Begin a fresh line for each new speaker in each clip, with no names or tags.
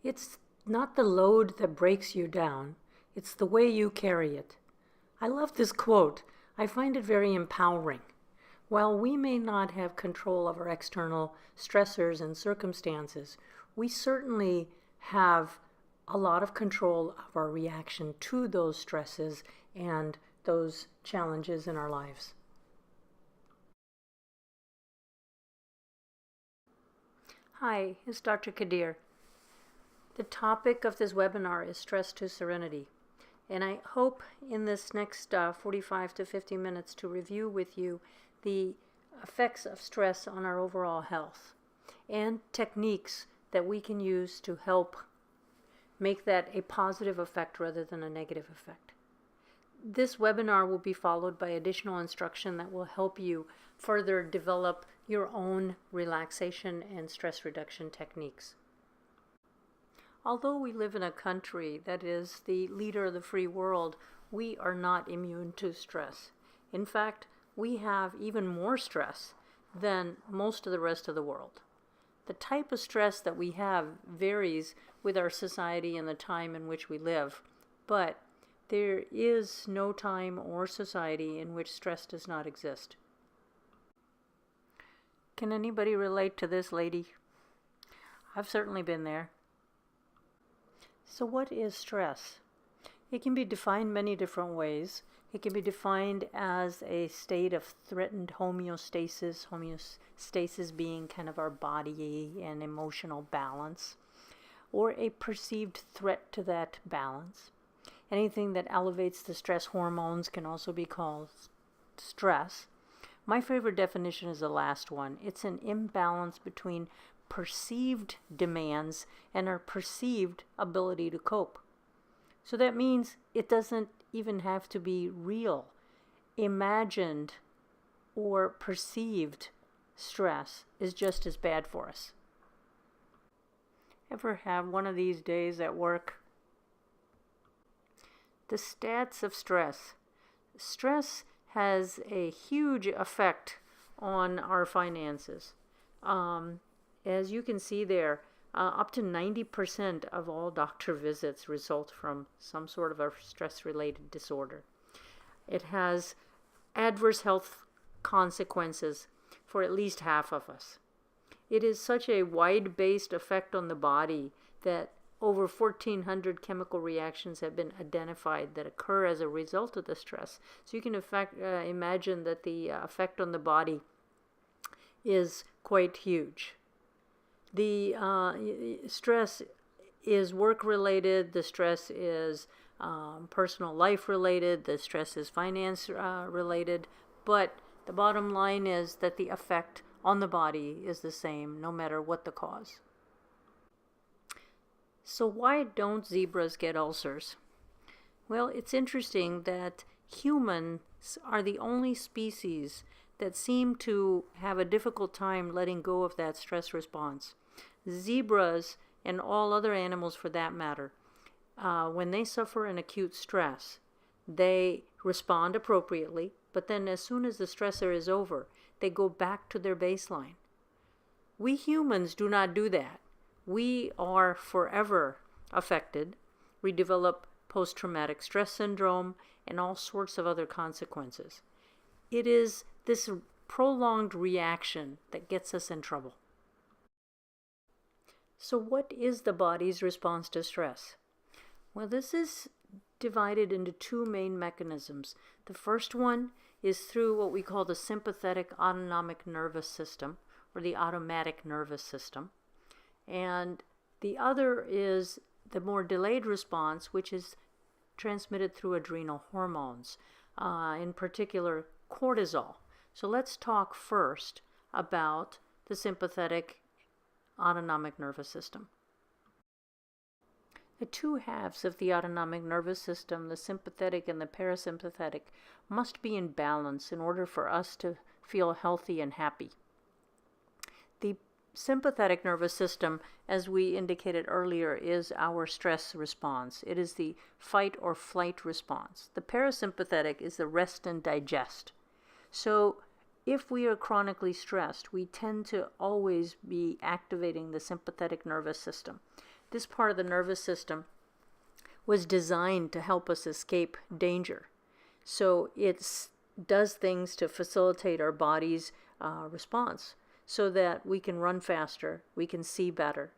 It's not the load that breaks you down, it's the way you carry it. I love this quote. I find it very empowering. While we may not have control of our external stressors and circumstances, we certainly have a lot of control of our reaction to those stresses and those challenges in our lives. Hi, it's Dr. Kadir. The topic of this webinar is Stress to Serenity. And I hope in this next 45 to 50 minutes to review with you the effects of stress on our overall health and techniques that we can use to help make that a positive effect rather than a negative effect. This webinar will be followed by additional instruction that will help you further develop your own relaxation and stress reduction techniques. Although we live in a country that is the leader of the free world, we are not immune to stress. In fact, we have even more stress than most of the rest of the world. The type of stress that we have varies with our society and the time in which we live, but there is no time or society in which stress does not exist. Can anybody relate to this lady? I've certainly been there. So what is stress? It can be defined many different ways. It can be defined as a state of threatened homeostasis, homeostasis being kind of our body and emotional balance, or a perceived threat to that balance. Anything that elevates the stress hormones can also be called stress. My favorite definition is the last one. It's an imbalance between perceived demands and our perceived ability to cope. So that means it doesn't even have to be real. Imagined or perceived stress is just as bad for us. Ever have one of these days at work? The stats of stress. Stress has a huge effect on our finances. As you can see there, up to 90% of all doctor visits result from some sort of a stress-related disorder. It has adverse health consequences for at least half of us. It is such a wide-based effect on the body that over 1,400 chemical reactions have been identified that occur as a result of the stress. So you can imagine that the effect on the body is quite huge. The stress is work-related, the stress is personal life-related, the stress is finance-related, but the bottom line is that the effect on the body is the same no matter what the cause. So why don't zebras get ulcers? Well, it's interesting that humans are the only species that seem to have a difficult time letting go of that stress response. Zebras, and all other animals for that matter, when they suffer an acute stress, they respond appropriately, but then as soon as the stressor is over, they go back to their baseline. We humans do not do that. We are forever affected. We develop post-traumatic stress syndrome and all sorts of other consequences. It is this prolonged reaction that gets us in trouble. So what is the body's response to stress? Well, this is divided into two main mechanisms. The first one is through what we call the sympathetic autonomic nervous system, or the automatic nervous system. And the other is the more delayed response, which is transmitted through adrenal hormones, in particular cortisol. So let's talk first about the sympathetic autonomic nervous system. The two halves of the autonomic nervous system, the sympathetic and the parasympathetic, must be in balance in order for us to feel healthy and happy. The sympathetic nervous system, as we indicated earlier, is our stress response. It is the fight or flight response. The parasympathetic is the rest and digest. So if we are chronically stressed, we tend to always be activating the sympathetic nervous system. This part of the nervous system was designed to help us escape danger. So it does things to facilitate our body's response so that we can run faster, we can see better.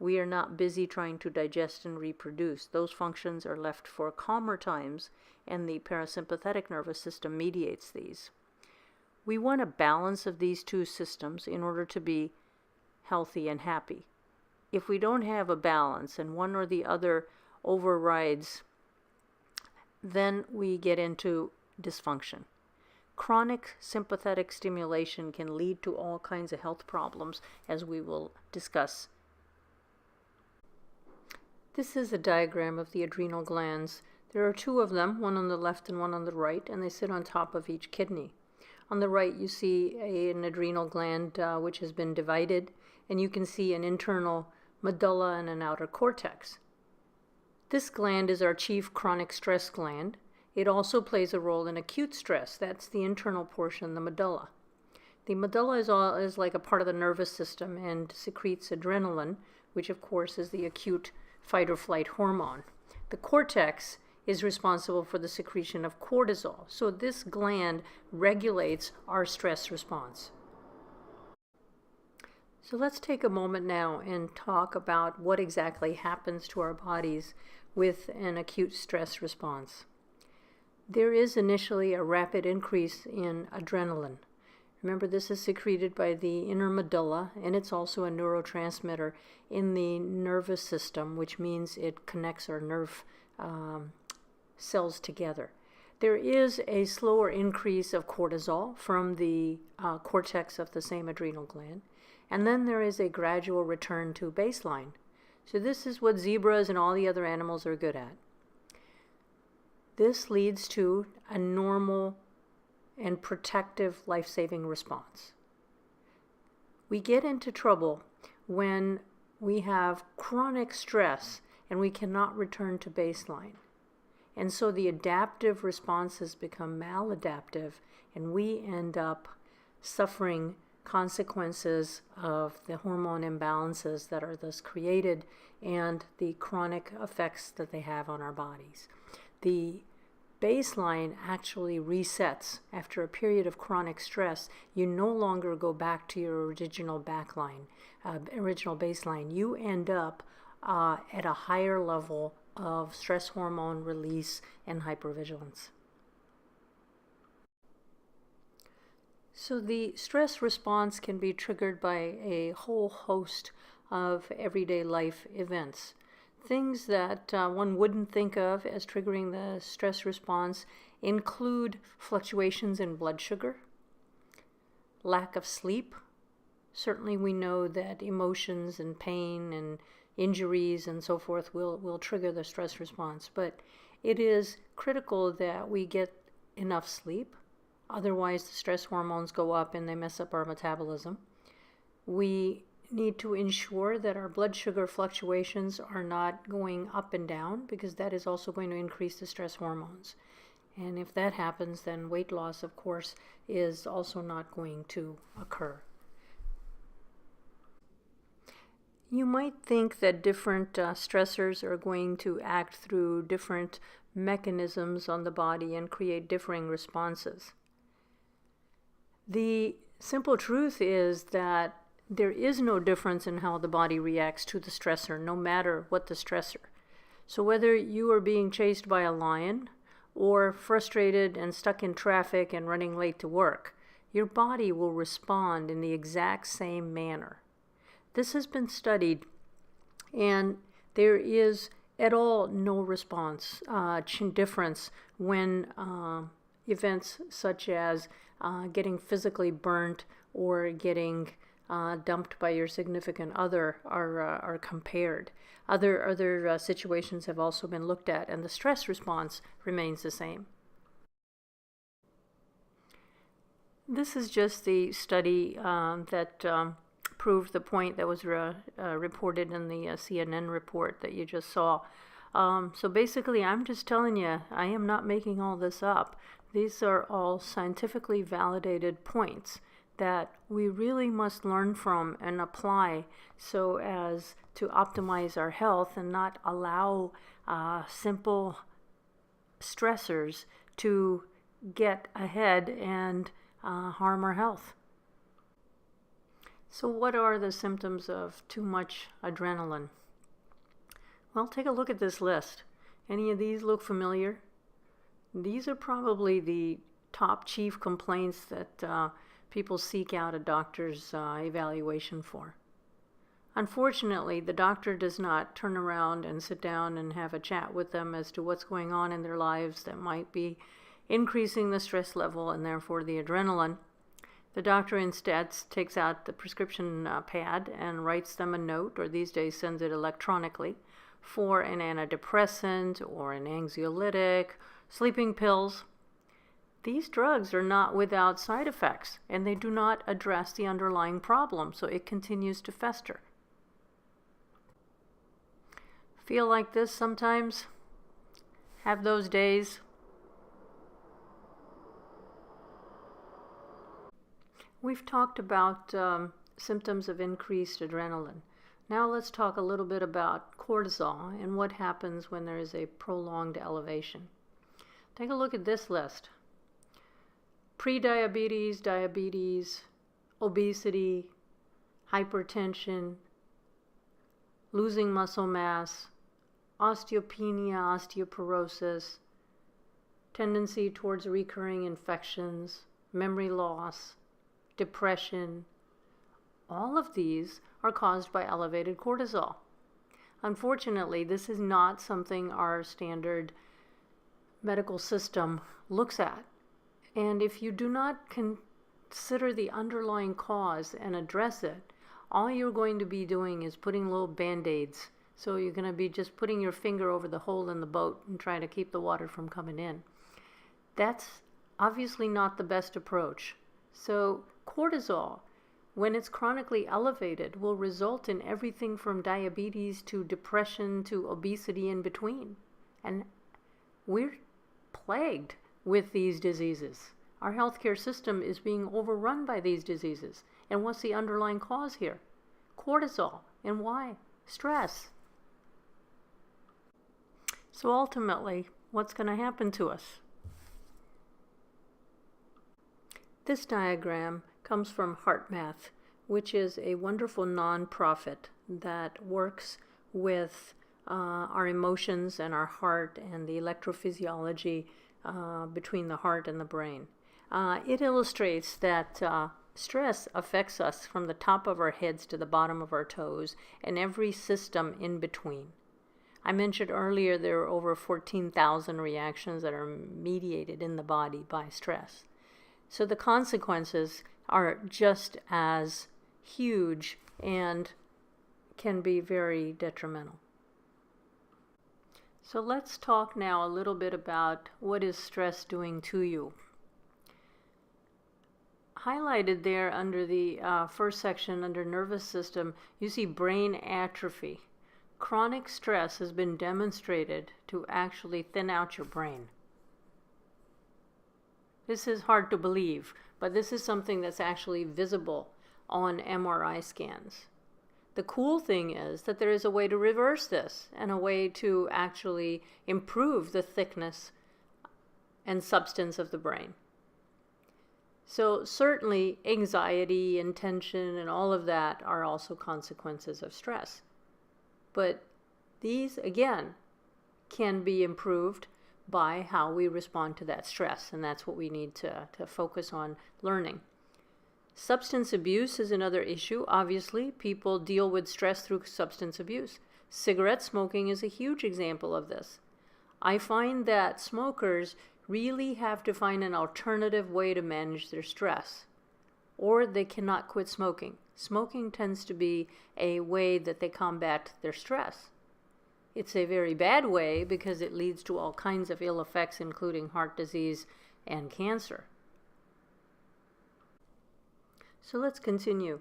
We are not busy trying to digest and reproduce. Those functions are left for calmer times, and the parasympathetic nervous system mediates these. We want a balance of these two systems in order to be healthy and happy. If we don't have a balance and one or the other overrides, then we get into dysfunction. Chronic sympathetic stimulation can lead to all kinds of health problems, as we will discuss. This is a diagram of the adrenal glands. There are two of them, one on the left and one on the right, and they sit on top of each kidney. On the right, you see an adrenal gland which has been divided, and you can see an internal medulla and an outer cortex. This gland is our chief chronic stress gland. It also plays a role in acute stress. That's the internal portion, the medulla. The medulla is like a part of the nervous system and secretes adrenaline, which of course is the acute fight or flight hormone. The cortex is responsible for the secretion of cortisol. So this gland regulates our stress response. So let's take a moment now and talk about what exactly happens to our bodies with an acute stress response. There is initially a rapid increase in adrenaline. Remember, this is secreted by the inner medulla, and it's also a neurotransmitter in the nervous system, which means it connects our nerve cells together. There is a slower increase of cortisol from the cortex of the same adrenal gland, and then there is a gradual return to baseline. So this is what zebras and all the other animals are good at. This leads to a normal and protective life-saving response. We get into trouble when we have chronic stress and we cannot return to baseline. And so the adaptive responses become maladaptive, and we end up suffering consequences of the hormone imbalances that are thus created and the chronic effects that they have on our bodies. The baseline actually resets after a period of chronic stress. You no longer go back to your original baseline. You end up at a higher level of stress hormone release and hypervigilance. So the stress response can be triggered by a whole host of everyday life events. Things that one wouldn't think of as triggering the stress response include fluctuations in blood sugar, lack of sleep. Certainly we know that emotions and pain and injuries and so forth will trigger the stress response, but it is critical that we get enough sleep. Otherwise, the stress hormones go up and they mess up our metabolism. We need to ensure that our blood sugar fluctuations are not going up and down, because that is also going to increase the stress hormones. And if that happens, then weight loss, of course, is also not going to occur. You might think that different stressors are going to act through different mechanisms on the body and create differing responses. The simple truth is that there is no difference in how the body reacts to the stressor, no matter what the stressor. So whether you are being chased by a lion or frustrated and stuck in traffic and running late to work, your body will respond in the exact same manner. This has been studied, and there is at all no response difference when events such as getting physically burnt or getting dumped by your significant other are compared. Other situations have also been looked at, and the stress response remains the same. This is just the study that proved the point that was reported in the CNN report that you just saw. So basically, I'm just telling you, I am not making all this up. These are all scientifically validated points that we really must learn from and apply so as to optimize our health and not allow simple stressors to get ahead and harm our health. So what are the symptoms of too much adrenaline? Well, take a look at this list. Any of these look familiar? These are probably the top chief complaints that people seek out a doctor's evaluation for. Unfortunately, the doctor does not turn around and sit down and have a chat with them as to what's going on in their lives that might be increasing the stress level and therefore the adrenaline. The doctor instead takes out the prescription pad and writes them a note, or these days sends it electronically, for an antidepressant or an anxiolytic, sleeping pills. These drugs are not without side effects, and they do not address the underlying problem, so it continues to fester. Feel like this sometimes? Have those days? We've talked about symptoms of increased adrenaline. Now let's talk a little bit about cortisol and what happens when there is a prolonged elevation. Take a look at this list. Prediabetes, diabetes, obesity, hypertension, losing muscle mass, osteopenia, osteoporosis, tendency towards recurring infections, memory loss, depression. All of these are caused by elevated cortisol. Unfortunately, this is not something our standard medical system looks at. And if you do not consider the underlying cause and address it, all you're going to be doing is putting little band-aids. So you're going to be just putting your finger over the hole in the boat and trying to keep the water from coming in. That's obviously not the best approach. So cortisol, when it's chronically elevated, will result in everything from diabetes to depression to obesity in between. And we're plagued with these diseases. Our healthcare system is being overrun by these diseases. And what's the underlying cause here? Cortisol. And why? Stress. So ultimately, what's going to happen to us? This diagram comes from HeartMath, which is a wonderful nonprofit that works with our emotions and our heart and the electrophysiology between the heart and the brain. It illustrates that stress affects us from the top of our heads to the bottom of our toes and every system in between. I mentioned earlier there are over 14,000 reactions that are mediated in the body by stress. So the consequences are just as huge and can be very detrimental. So let's talk now a little bit about what is stress doing to you. Highlighted there under the first section under nervous system, you see brain atrophy. Chronic stress has been demonstrated to actually thin out your brain. This is hard to believe, but this is something that's actually visible on MRI scans. The cool thing is that there is a way to reverse this and a way to actually improve the thickness and substance of the brain. So certainly anxiety and tension and all of that are also consequences of stress. But these, again, can be improved by how we respond to that stress, and that's what we need to focus on learning. Substance abuse is another issue. Obviously, people deal with stress through substance abuse. Cigarette smoking is a huge example of this. I find that smokers really have to find an alternative way to manage their stress, or they cannot quit smoking. Smoking tends to be a way that they combat their stress. It's a very bad way because it leads to all kinds of ill effects, including heart disease and cancer. So let's continue.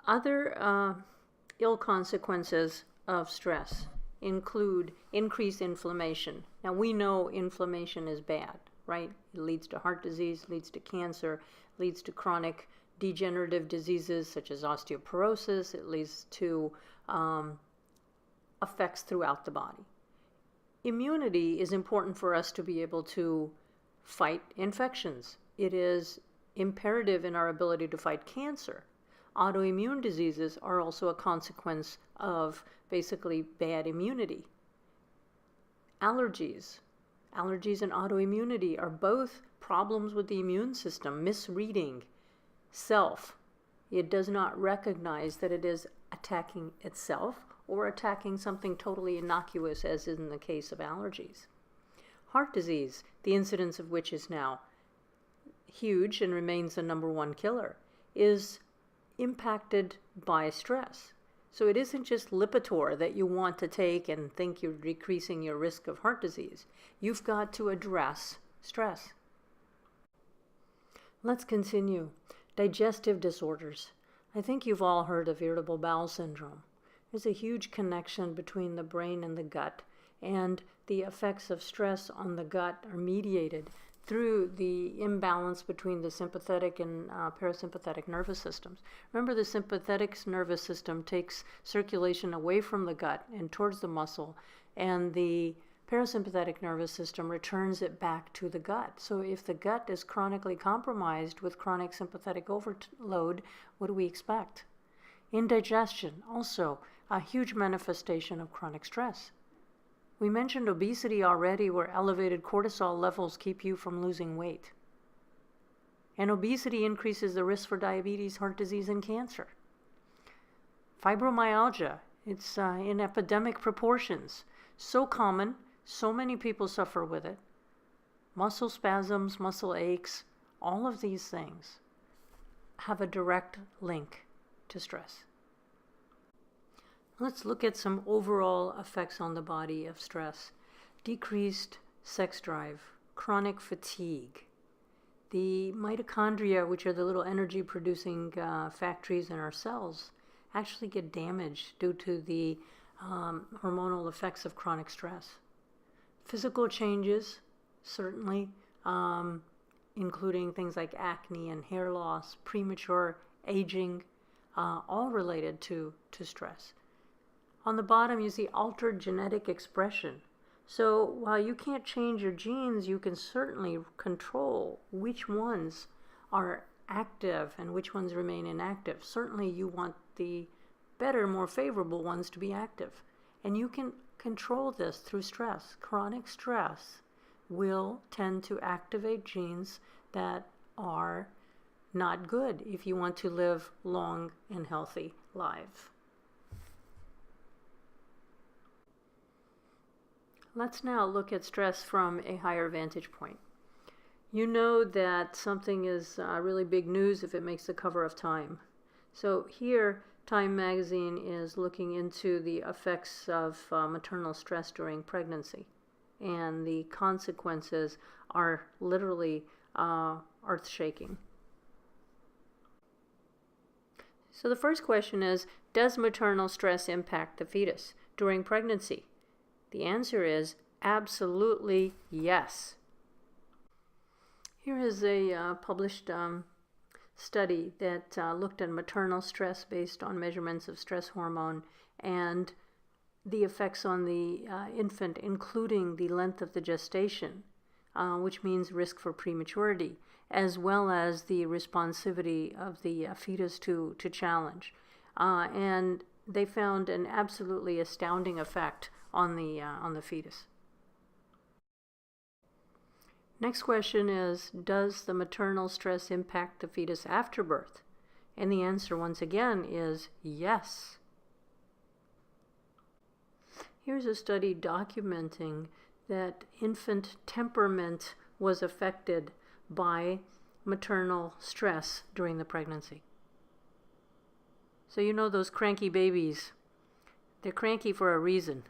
Other ill consequences of stress include increased inflammation. Now we know inflammation is bad, right? It leads to heart disease, leads to cancer, leads to chronic degenerative diseases such as osteoporosis. It leads to effects throughout the body. Immunity is important for us to be able to fight infections. It is imperative in our ability to fight cancer. Autoimmune diseases are also a consequence of basically bad immunity. Allergies and autoimmunity are both problems with the immune system, misreading self. It does not recognize that it is attacking itself or attacking something totally innocuous, as in the case of allergies. Heart disease, the incidence of which is now huge and remains the #1 killer, is impacted by stress. So it isn't just Lipitor that you want to take and think you're decreasing your risk of heart disease. You've got to address stress. Let's continue. Digestive disorders. I think you've all heard of irritable bowel syndrome. There's a huge connection between the brain and the gut, and the effects of stress on the gut are mediated through the imbalance between the sympathetic and parasympathetic nervous systems. Remember, the sympathetic nervous system takes circulation away from the gut and towards the muscle, and the parasympathetic nervous system returns it back to the gut. So if the gut is chronically compromised with chronic sympathetic overload, what do we expect? Indigestion, also a huge manifestation of chronic stress. We mentioned obesity already, where elevated cortisol levels keep you from losing weight. And obesity increases the risk for diabetes, heart disease, and cancer. Fibromyalgia, it's in epidemic proportions. So common, so many people suffer with it. Muscle spasms, muscle aches, all of these things have a direct link to stress. Let's look at some overall effects on the body of stress. Decreased sex drive, chronic fatigue. The mitochondria, which are the little energy-producing factories in our cells, actually get damaged due to the hormonal effects of chronic stress. Physical changes, certainly, including things like acne and hair loss, premature aging, all related to stress. On the bottom, you see altered genetic expression. So while you can't change your genes, you can certainly control which ones are active and which ones remain inactive. Certainly you want the better, more favorable ones to be active. And you can control this through stress. Chronic stress will tend to activate genes that are not good if you want to live long and healthy lives. Let's now look at stress from a higher vantage point. You know that something is really big news if it makes the cover of Time. So here, Time magazine is looking into the effects of maternal stress during pregnancy. And the consequences are literally earth-shaking. So the first question is, does maternal stress impact the fetus during pregnancy? The answer is absolutely yes. Here is a published study that looked at maternal stress based on measurements of stress hormone and the effects on the infant, including the length of the gestation, which means risk for prematurity, as well as the responsivity of the fetus to challenge. And they found an absolutely astounding effect on the fetus. Next question is, does the maternal stress impact the fetus after birth? And the answer once again is yes. Here's a study documenting that infant temperament was affected by maternal stress during the pregnancy. So you know those cranky babies, they're cranky for a reason.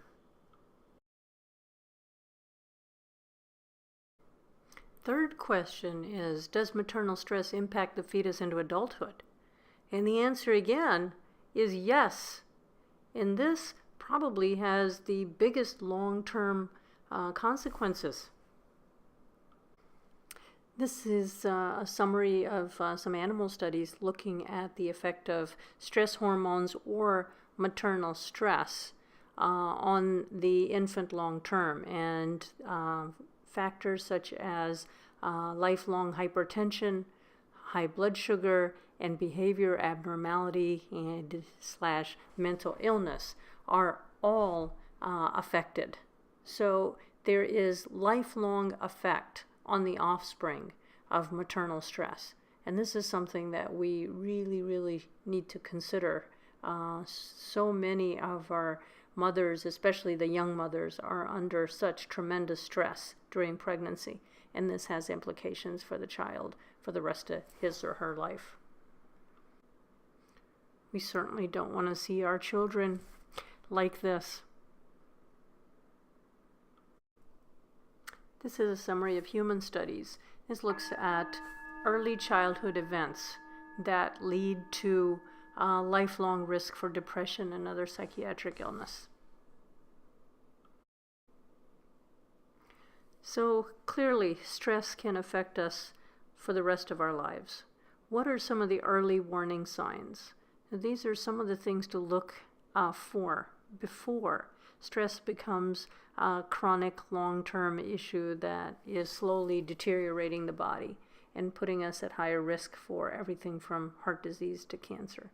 Third question is, does maternal stress impact the fetus into adulthood? And the answer again is yes. And this probably has the biggest long-term consequences. This is a summary of some animal studies looking at the effect of stress hormones or maternal stress on the infant long term, and factors such as lifelong hypertension, high blood sugar, and behavior abnormality and slash mental illness are all affected. So there is lifelong effect on the offspring of maternal stress. And this is something that we really, really need to consider. So many of our mothers, especially the young mothers, are under such tremendous stress during pregnancy. And this has implications for the child for the rest of his or her life. We certainly don't want to see our children like this. This is a summary of human studies. This looks at early childhood events that lead to lifelong risk for depression and other psychiatric illness. So clearly, stress can affect us for the rest of our lives. What are some of the early warning signs? Now, these are some of the things to look for before stress becomes a chronic long-term issue that is slowly deteriorating the body and putting us at higher risk for everything from heart disease to cancer.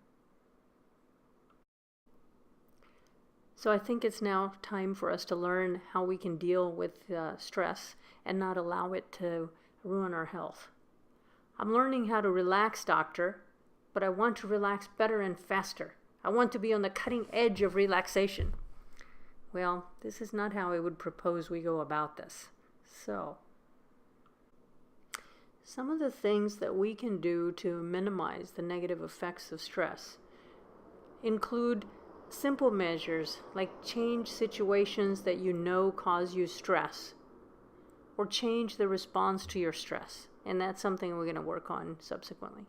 So I think it's now time for us to learn how we can deal with stress and not allow it to ruin our health. I'm learning how to relax, doctor, but I want to relax better and faster. I want to be on the cutting edge of relaxation. Well, this is not how I would propose we go about this. So, some of the things that we can do to minimize the negative effects of stress include simple measures like change situations that you know cause you stress, or change the response to your stress. And that's something we're going to work on subsequently.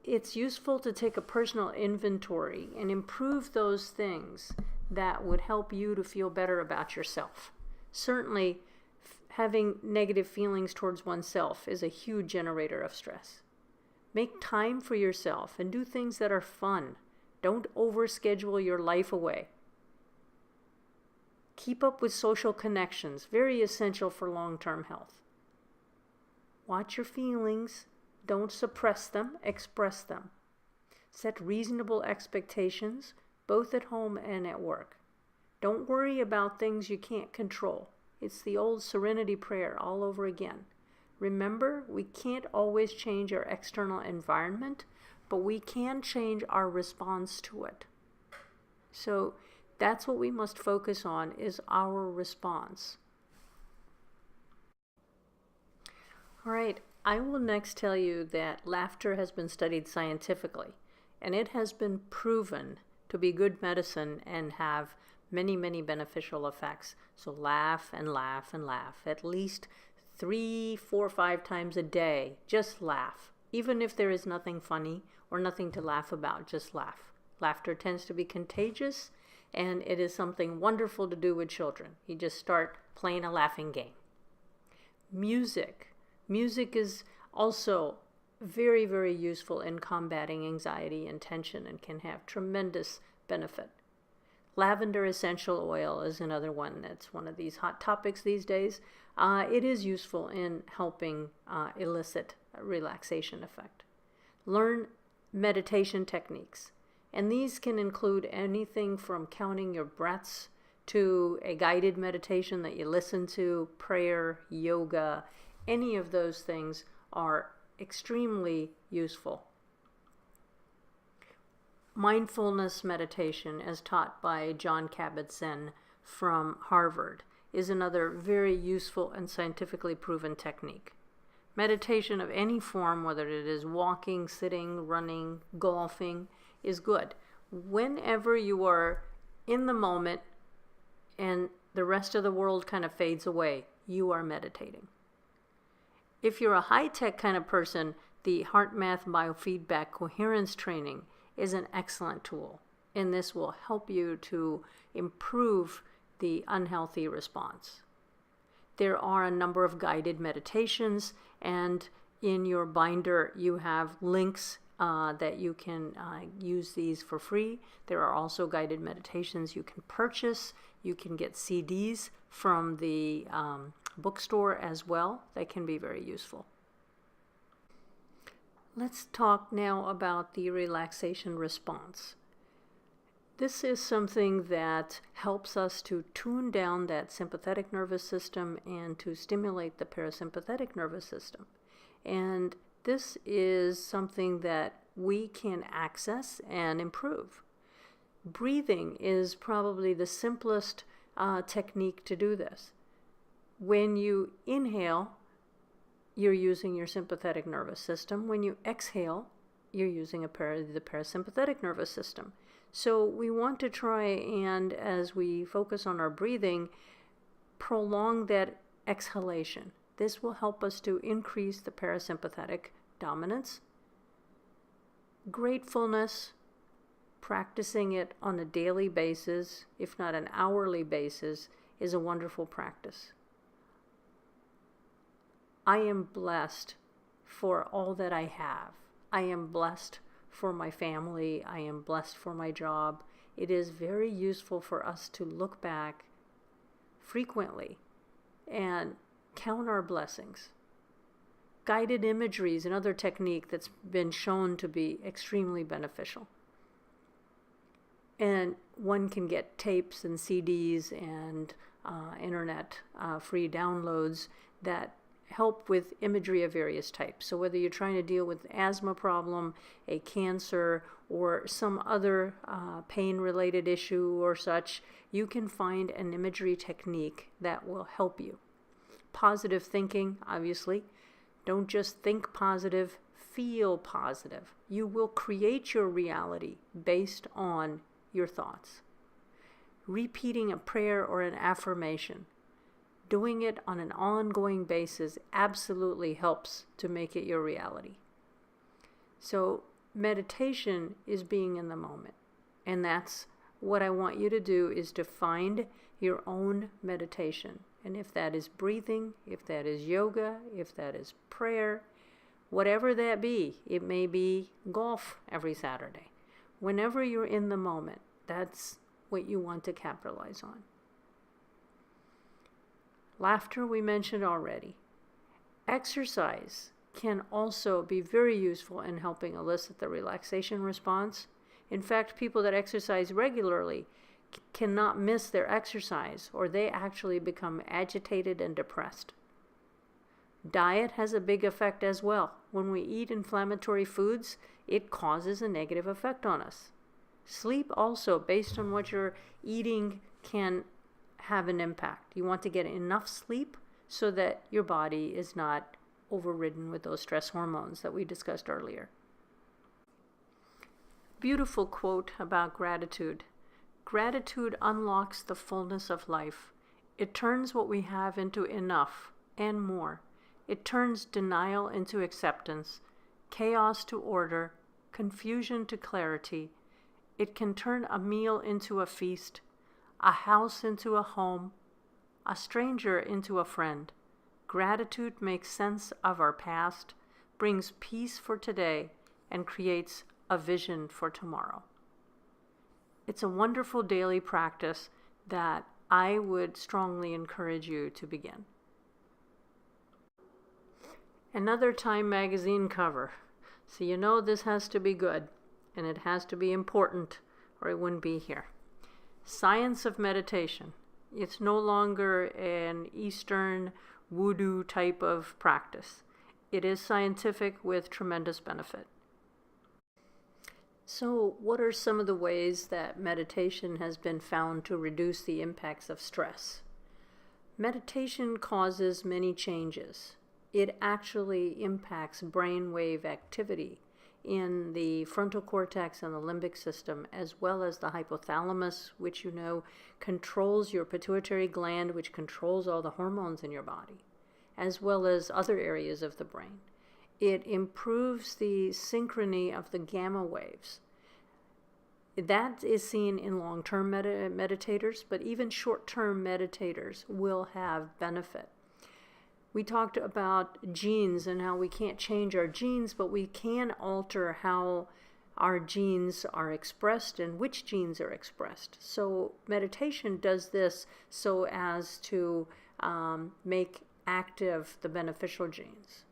It's useful to take a personal inventory and improve those things that would help you to feel better about yourself. Certainly, having negative feelings towards oneself is a huge generator of stress. Make time for yourself and do things that are fun. Don't overschedule your life away. Keep up with social connections, very essential for long-term health. Watch your feelings. Don't suppress them, express them. Set reasonable expectations, both at home and at work. Don't worry about things you can't control. It's the old Serenity prayer all over again. Remember, we can't always change our external environment, but we can change our response to it. So that's what we must focus on, is our response. All right, I will next tell you that laughter has been studied scientifically, and it has been proven to be good medicine and have many, many beneficial effects. So laugh and laugh and laugh, at least 3, 4, 5 times a day. Just laugh. Even if there is nothing funny or nothing to laugh about, just laugh. Laughter tends to be contagious, and it is something wonderful to do with children. You just start playing a laughing game. Music. Music is also very, very useful in combating anxiety and tension and can have tremendous benefit. Lavender essential oil is another one that's one of these hot topics these days. It is useful in helping elicit a relaxation effect. Learn meditation techniques, and these can include anything from counting your breaths to a guided meditation that you listen to, prayer, yoga. Any of those things are extremely useful. Mindfulness meditation, as taught by John Kabat-Zinn from Harvard, is another very useful and scientifically proven technique. Meditation of any form, whether it is walking, sitting, running, golfing, is good. Whenever you are in the moment and the rest of the world kind of fades away, you are meditating. If you're a high-tech kind of person, the HeartMath biofeedback coherence training is an excellent tool, and this will help you to improve the unhealthy response. There are a number of guided meditations, and in your binder you have links that you can use these for free. There are also guided meditations you can purchase. You can get CDs from the bookstore as well. That can be very useful. Let's talk now about the relaxation response. This is something that helps us to tune down that sympathetic nervous system and to stimulate the parasympathetic nervous system. And this is something that we can access and improve. Breathing is probably the simplest technique to do this. When you inhale, you're using your sympathetic nervous system. When you exhale, you're using the parasympathetic nervous system. So we want to try and, as we focus on our breathing, prolong that exhalation. This will help us to increase the parasympathetic dominance. Gratefulness, practicing it on a daily basis, if not an hourly basis, is a wonderful practice. I am blessed for all that I have. I am blessed for my family. I am blessed for my job. It is very useful for us to look back frequently and count our blessings. Guided imagery is another technique that's been shown to be extremely beneficial. And one can get tapes and CDs and internet free downloads that help with imagery of various types. So whether you're trying to deal with asthma problem, a cancer, or some other pain-related issue or such, you can find an imagery technique that will help you. Positive thinking, obviously. Don't just think positive, feel positive. You will create your reality based on your thoughts. Repeating a prayer or an affirmation, doing it on an ongoing basis absolutely helps to make it your reality. So meditation is being in the moment. And that's what I want you to do, is to find your own meditation. And if that is breathing, if that is yoga, if that is prayer, whatever that be, it may be golf every Saturday. Whenever you're in the moment, that's what you want to capitalize on. Laughter we mentioned already. Exercise can also be very useful in helping elicit the relaxation response. In fact, people that exercise regularly cannot miss their exercise, or they actually become agitated and depressed. Diet has a big effect as well. When we eat inflammatory foods, it causes a negative effect on us. Sleep also, based on what you're eating, can have an impact. You want to get enough sleep so that your body is not overridden with those stress hormones that we discussed earlier. Beautiful quote about gratitude. Gratitude unlocks the fullness of life. It turns what we have into enough and more. It turns denial into acceptance, chaos to order, confusion to clarity. It can turn a meal into a feast, a house into a home, a stranger into a friend. Gratitude makes sense of our past, brings peace for today, and creates a vision for tomorrow. It's a wonderful daily practice that I would strongly encourage you to begin. Another Time magazine cover. So you know this has to be good, and it has to be important, or it wouldn't be here. Science of meditation. It's no longer an Eastern voodoo type of practice. It is scientific with tremendous benefit. So, what are some of the ways that meditation has been found to reduce the impacts of stress? Meditation causes many changes. It actually impacts brainwave activity in the frontal cortex and the limbic system, as well as the hypothalamus, which you know controls your pituitary gland, which controls all the hormones in your body, as well as other areas of the brain. It improves the synchrony of the gamma waves. That is seen in long-term meditators, but even short-term meditators will have benefit. We talked about genes and how we can't change our genes, but we can alter how our genes are expressed and which genes are expressed. So meditation does this so as to make active the beneficial genes.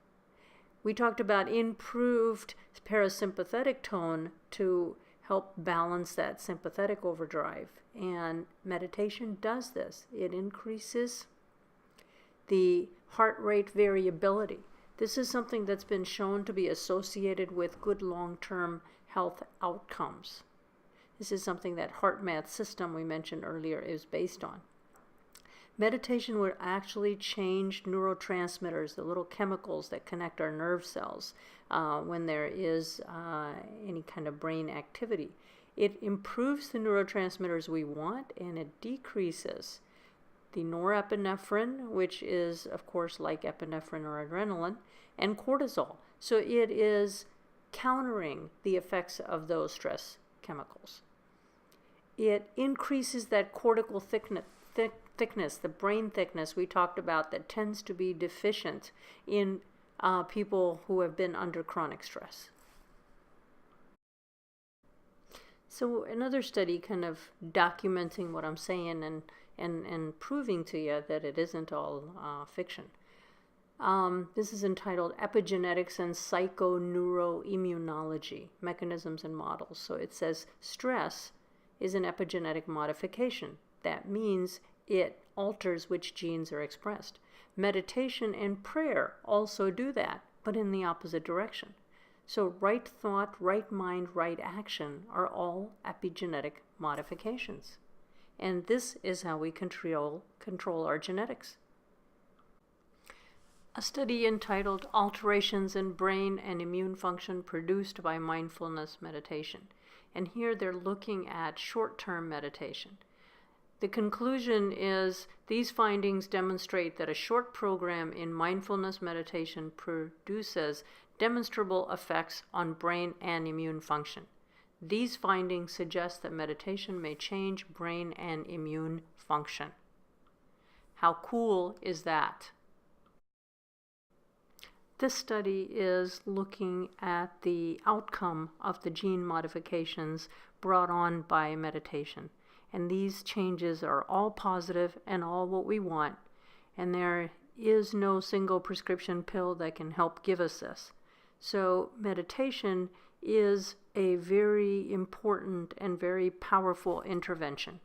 We talked about improved parasympathetic tone to help balance that sympathetic overdrive. And meditation does this. It increases the heart rate variability. This is something that's been shown to be associated with good long-term health outcomes. This is something that HeartMath system we mentioned earlier is based on. Meditation will actually change neurotransmitters, the little chemicals that connect our nerve cells when there is any kind of brain activity. It improves the neurotransmitters we want, and it decreases the norepinephrine, which is, of course, like epinephrine or adrenaline, and cortisol. So it is countering the effects of those stress chemicals. It increases that cortical thickness, the brain thickness we talked about that tends to be deficient in people who have been under chronic stress. So another study kind of documenting what I'm saying and proving to you that it isn't all fiction. This is entitled Epigenetics and Psychoneuroimmunology, Mechanisms and Models. So it says stress is an epigenetic modification. That means it alters which genes are expressed. Meditation and prayer also do that, but in the opposite direction. So right thought, right mind, right action are all epigenetic modifications. And this is how we control our genetics. A study entitled Alterations in Brain and Immune Function Produced by Mindfulness Meditation. And here they're looking at short-term meditation. The conclusion is these findings demonstrate that a short program in mindfulness meditation produces demonstrable effects on brain and immune function. These findings suggest that meditation may change brain and immune function. How cool is that? This study is looking at the outcome of the gene modifications brought on by meditation. And these changes are all positive and all what we want. And there is no single prescription pill that can help give us this. So meditation is a very important and very powerful intervention.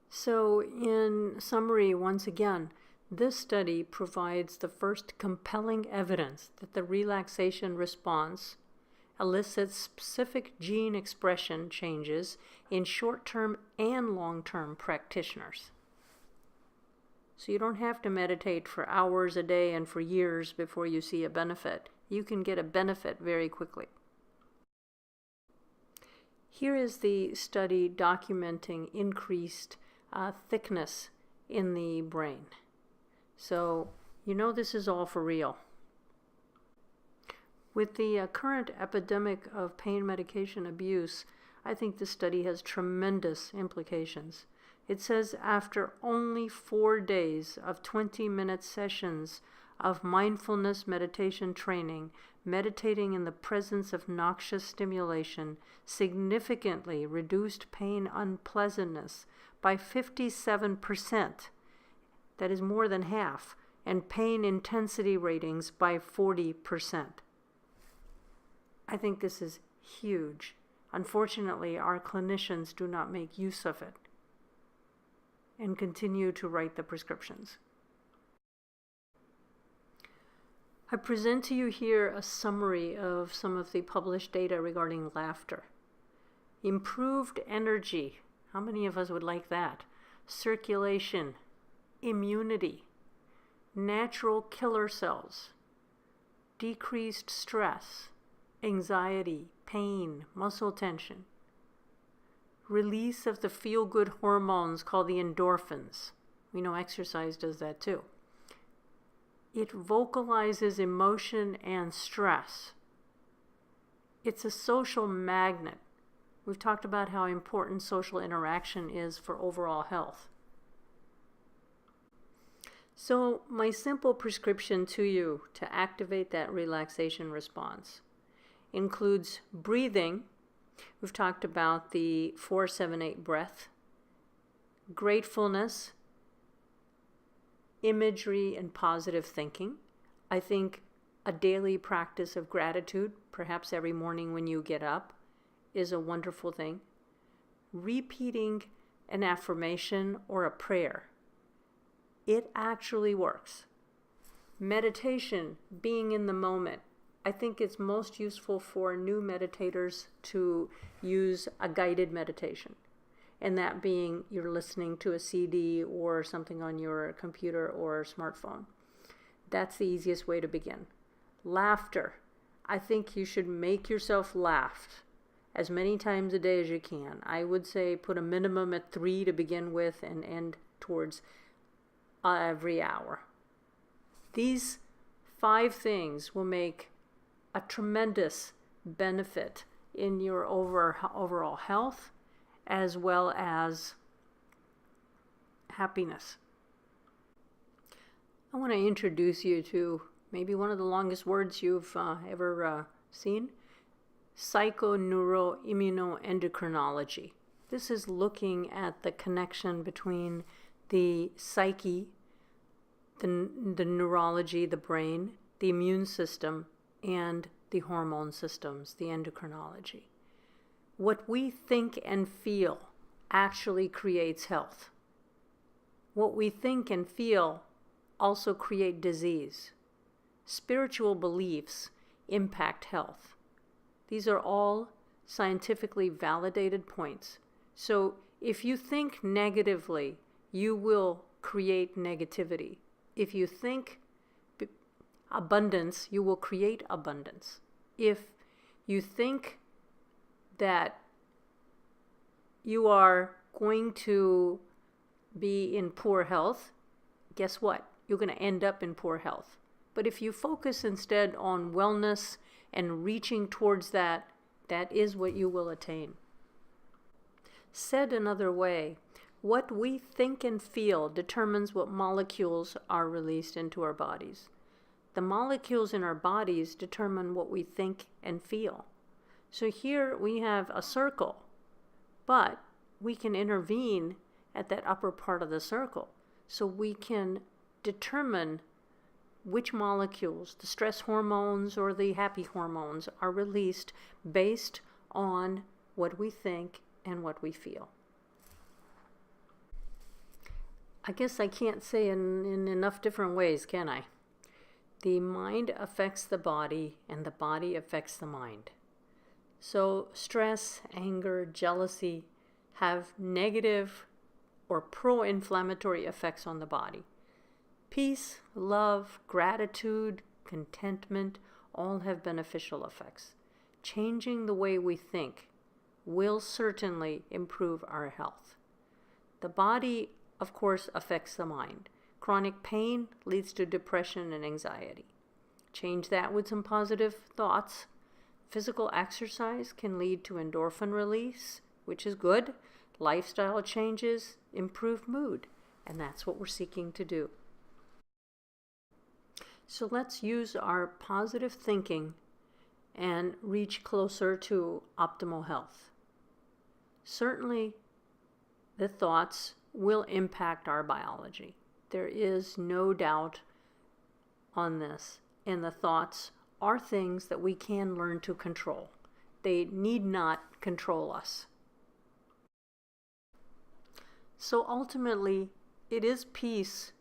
So in summary, once again, this study provides the first compelling evidence that the relaxation response elicits specific gene expression changes in short-term and long-term practitioners. So you don't have to meditate for hours a day and for years before you see a benefit. You can get a benefit very quickly. Here is the study documenting increased thickness in the brain. So you know this is all for real. With the current epidemic of pain medication abuse, I think this study has tremendous implications. It says after only 4 days of 20-minute sessions of mindfulness meditation training, meditating in the presence of noxious stimulation significantly reduced pain unpleasantness by 57%. That is more than half, and pain intensity ratings by 40%. I think this is huge. Unfortunately, our clinicians do not make use of it and continue to write the prescriptions. I present to you here a summary of some of the published data regarding laughter. Improved energy. How many of us would like that? Circulation, immunity, natural killer cells, decreased stress, anxiety, pain, muscle tension, release of the feel-good hormones called the endorphins. We know exercise does that too. It vocalizes emotion and stress. It's a social magnet. We've talked about how important social interaction is for overall health. So my simple prescription to you to activate that relaxation response includes breathing. We've talked about the 4-7-8 breath, gratefulness, imagery, and positive thinking. I think a daily practice of gratitude, perhaps every morning when you get up, is a wonderful thing. Repeating an affirmation or a prayer, it actually works. Meditation, being in the moment. I think it's most useful for new meditators to use a guided meditation. And that being you're listening to a CD or something on your computer or smartphone. That's the easiest way to begin. Laughter. I think you should make yourself laugh as many times a day as you can. I would say put a minimum at 3 to begin with and end towards every hour. These 5 things will make a tremendous benefit in your overall health as well as happiness. I want to introduce you to maybe one of the longest words you've ever seen, psychoneuroimmunoendocrinology. This is looking at the connection between the psyche, the neurology, the brain, the immune system, and the hormone systems, the endocrinology. What we think and feel actually creates health. What we think and feel also create disease. Spiritual beliefs impact health. These are all scientifically validated points. So if you think negatively, you will create negativity. If you think abundance, you will create abundance. If you think that you are going to be in poor health, guess what? You're going to end up in poor health. But if you focus instead on wellness and reaching towards that, that is what you will attain. Said another way, what we think and feel determines what molecules are released into our bodies. The molecules in our bodies determine what we think and feel. So here we have a circle, but we can intervene at that upper part of the circle. So we can determine which molecules, the stress hormones or the happy hormones, are released based on what we think and what we feel. I guess I can't say in enough different ways, can I? The mind affects the body and the body affects the mind. So stress, anger, jealousy have negative or pro-inflammatory effects on the body. Peace, love, gratitude, contentment all have beneficial effects. Changing the way we think will certainly improve our health. The body, of course, affects the mind. Chronic pain leads to depression and anxiety. Change that with some positive thoughts. Physical exercise can lead to endorphin release, which is good. Lifestyle changes improve mood, and that's what we're seeking to do. So let's use our positive thinking and reach closer to optimal health. Certainly, the thoughts will impact our biology. There is no doubt on this. And the thoughts are things that we can learn to control. They need not control us. So ultimately, it is peace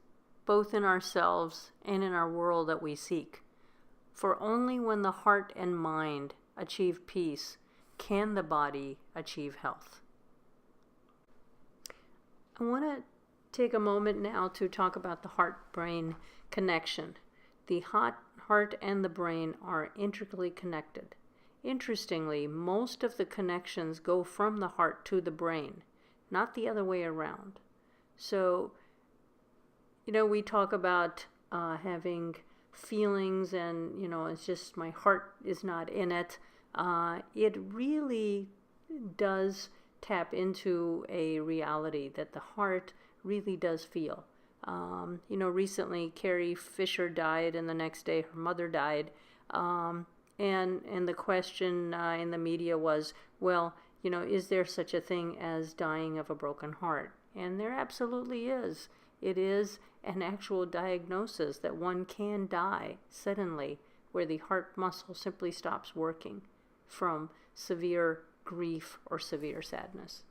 both in ourselves and in our world that we seek. For only when the heart and mind achieve peace can the body achieve health. I want to take a moment now to talk about the heart-brain connection. The heart and the brain are intricately connected. Interestingly, most of the connections go from the heart to the brain, not the other way around. So, we talk about having feelings and, it's just my heart is not in it. It really does tap into a reality that the heart really does feel. Recently Carrie Fisher died, and the next day her mother died. And the question in the media was, well, is there such a thing as dying of a broken heart? And there absolutely is. It is an actual diagnosis that one can die suddenly, where the heart muscle simply stops working from severe grief or severe sadness.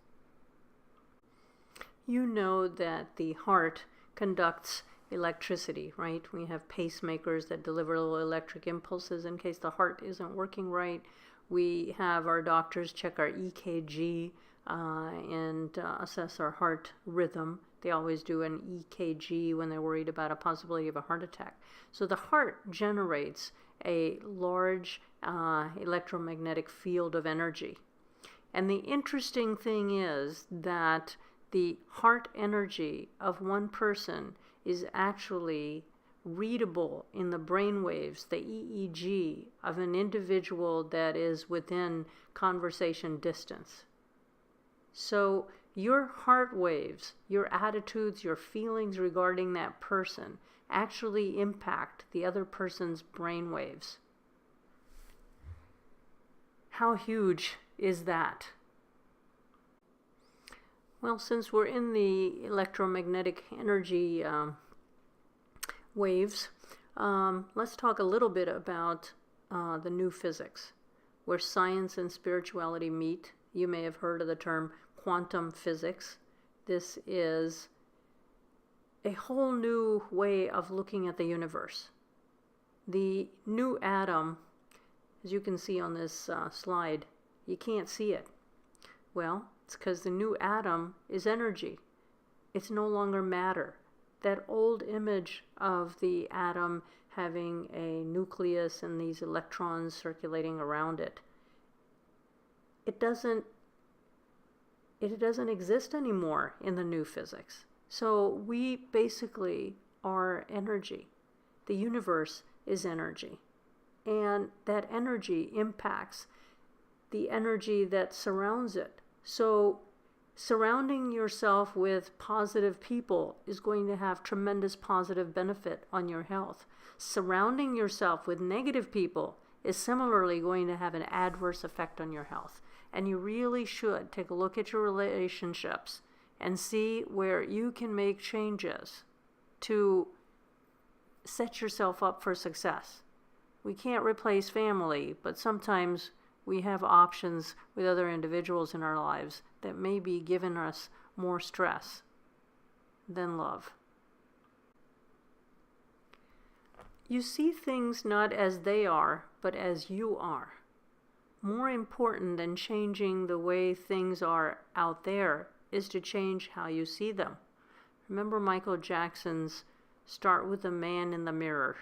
You know that the heart conducts electricity, right? We have pacemakers that deliver little electric impulses in case the heart isn't working right. We have our doctors check our EKG and assess our heart rhythm. They always do an EKG when they're worried about a possibility of a heart attack. So the heart generates a large electromagnetic field of energy. And the interesting thing is that the heart energy of one person is actually readable in the brain waves, the EEG, of an individual that is within conversation distance. So your heart waves, your attitudes, your feelings regarding that person actually impact the other person's brain waves. How huge is that? Well, since we're in the electromagnetic energy waves, let's talk a little bit about the new physics, where science and spirituality meet. You may have heard of the term quantum physics. This is a whole new way of looking at the universe. The new atom, as you can see on this slide, you can't see it. Well, it's because the new atom is energy. It's no longer matter. That old image of the atom having a nucleus and these electrons circulating around it, it doesn't exist anymore in the new physics. So we basically are energy. The universe is energy. And that energy impacts the energy that surrounds it. So surrounding yourself with positive people is going to have tremendous positive benefit on your health. Surrounding yourself with negative people is similarly going to have an adverse effect on your health. And you really should take a look at your relationships and see where you can make changes to set yourself up for success. We can't replace family, but sometimes we have options with other individuals in our lives that may be giving us more stress than love. You see things not as they are, but as you are. More important than changing the way things are out there is to change how you see them. Remember Michael Jackson's "Start with the man in the mirror."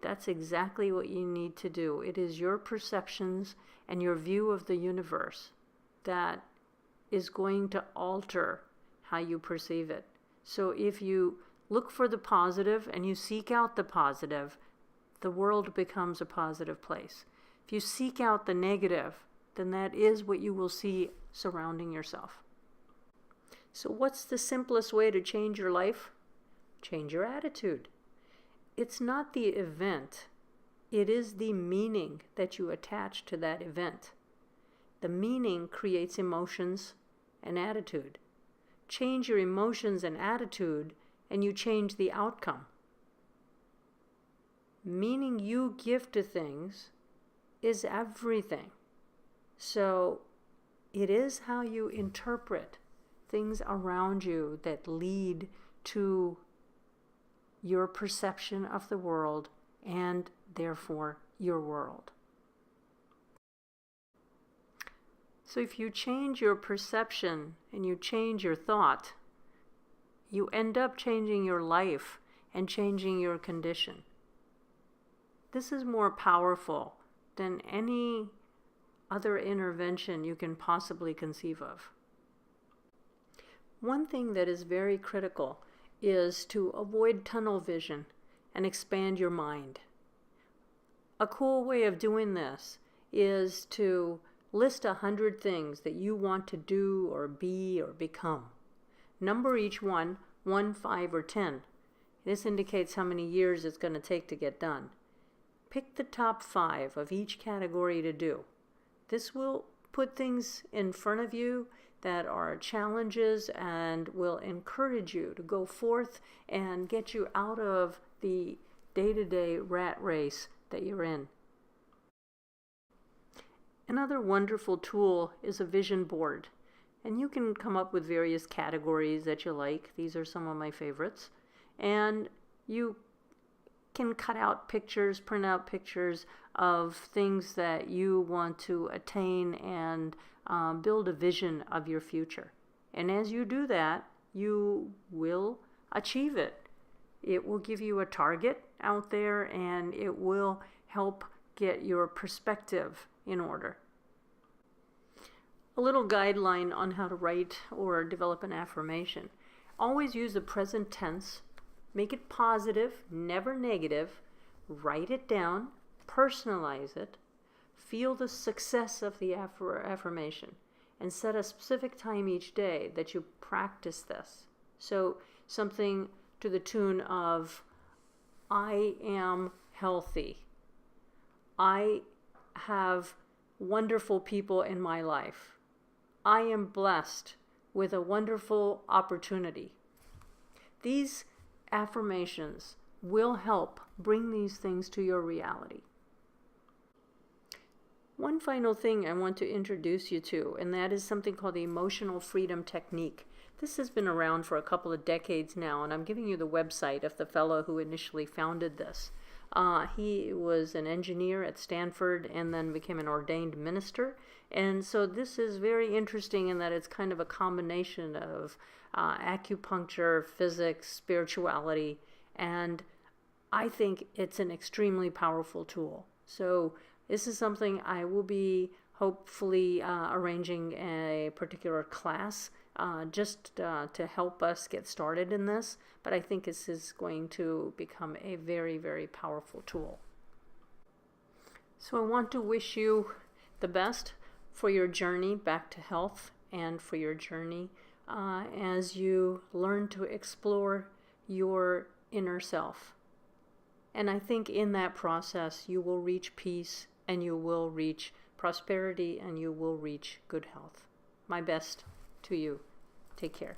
That's exactly what you need to do. It is your perceptions and your view of the universe that is going to alter how you perceive it. So if you look for the positive and you seek out the positive, the world becomes a positive place. If you seek out the negative, then that is what you will see surrounding yourself. So what's the simplest way to change your life? Change your attitude. It's not the event. It is the meaning that you attach to that event. The meaning creates emotions and attitude. Change your emotions and attitude, and you change the outcome. Meaning you give to things is everything. So it is how you interpret things around you that lead to your perception of the world and therefore your world. So if you change your perception and you change your thought, you end up changing your life and changing your condition. This is more powerful than any other intervention you can possibly conceive of. One thing that is very critical is to avoid tunnel vision and expand your mind. A cool way of doing this is to list 100 things that you want to do or be or become. Number each one 1, 5, or 10. This indicates how many years it's going to take to get done. Pick the top 5 of each category to do. This will put things in front of you that are challenges and will encourage you to go forth and get you out of the day-to-day rat race that you're in. Another wonderful tool is a vision board, and you can come up with various categories that you like. These are some of my favorites, and you can cut out pictures, print out pictures of things that you want to attain and build a vision of your future. And as you do that, you will achieve it. It will give you a target out there, and it will help get your perspective in order. A little guideline on how to write or develop an affirmation. Always use the present tense. Make it positive, never negative. Write it down, personalize it, feel the success of the affirmation, and set a specific time each day that you practice this. So something to the tune of, I am healthy. I have wonderful people in my life. I am blessed with a wonderful opportunity. These affirmations will help bring these things to your reality. One final thing I want to introduce you to, and that is something called the emotional freedom technique. This has been around for a couple of decades now, and I'm giving you the website of the fellow who initially founded this. He was an engineer at Stanford and then became an ordained minister. And so this is very interesting in that it's kind of a combination of acupuncture, physics, spirituality, and I think it's an extremely powerful tool. So this is something I will be hopefully arranging a particular class just to help us get started in this. But I think this is going to become a very, very powerful tool. So I want to wish you the best for your journey back to health and for your journey as you learn to explore your inner self. And I think in that process you will reach peace and you will reach prosperity and you will reach good health. My best to you. Take care.